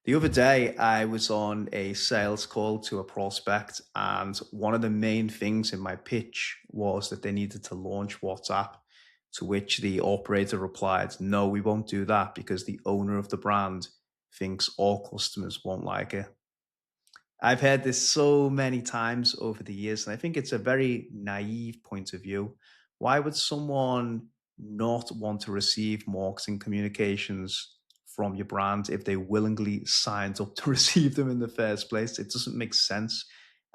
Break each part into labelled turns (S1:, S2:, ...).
S1: The other day, I was on a sales call to a prospect, and one of the main things in my pitch was that they needed to launch WhatsApp. To which the operator replied, "No, we won't do that because the owner of the brand thinks all customers won't like it." I've heard this so many times over the years, and I think it's a very naive point of view. Why would someone not want to receive marketing communications from your brand if they willingly signed up to receive them in the first place? It doesn't make sense.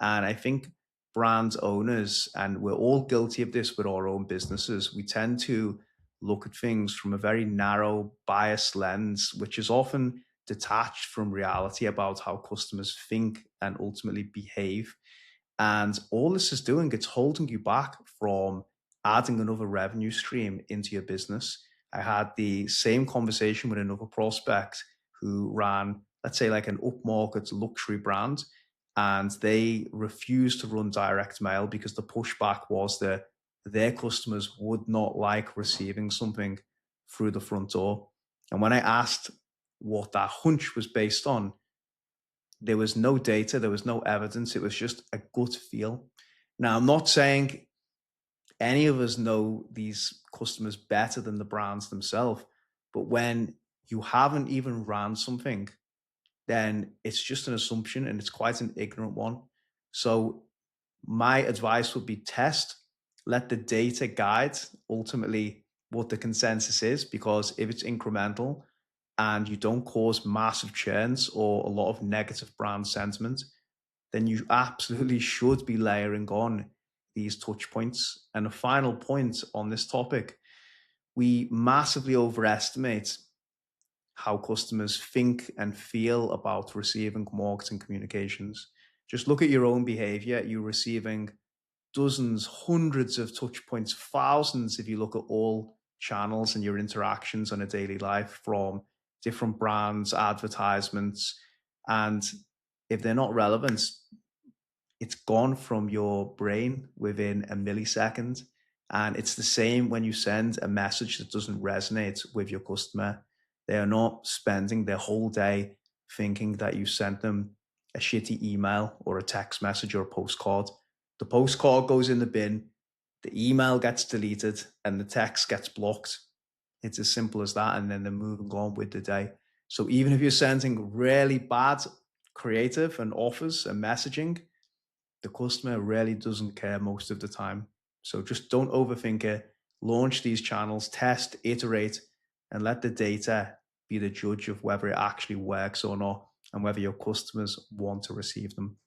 S1: And I think brand owners, and we're all guilty of this with our own businesses, we tend to look at things from a very narrow, biased lens, which is often detached from reality about how customers think and ultimately behave. And all this is doing, it's holding you back from adding another revenue stream into your business. I had the same conversation with another prospect who ran, let's say, like an upmarket luxury brand, and they refused to run direct mail because the pushback was that their customers would not like receiving something through the front door. And when I asked what that hunch was based on, there was no data, there was no evidence. It was just a gut feel. Now, I'm not saying any of us know these customers better than the brands themselves, but when you haven't even ran something, then it's just an assumption and it's quite an ignorant one. So, my advice would be test, let the data guide ultimately what the consensus is, because if it's incremental and you don't cause massive churns or a lot of negative brand sentiment, then you absolutely should be layering on these touch points. And a final point on this topic, we massively overestimate how customers think and feel about receiving marketing communications. Just look at your own behavior. You're receiving dozens, hundreds of touch points, thousands if you look at all channels and your interactions on a daily life from different brands, advertisements. And if they're not relevant, it's gone from your brain within a millisecond. And it's the same when you send a message that doesn't resonate with your customer. They are not spending their whole day thinking that you sent them a shitty email or a text message or a postcard. The postcard goes in the bin, the email gets deleted, and the text gets blocked. It's as simple as that. And then they're moving on with the day. So even if you're sending really bad creative and offers and messaging, the customer really doesn't care most of the time. So just don't overthink it. Launch these channels, test, iterate, and let the data be the judge of whether it actually works or not and whether your customers want to receive them.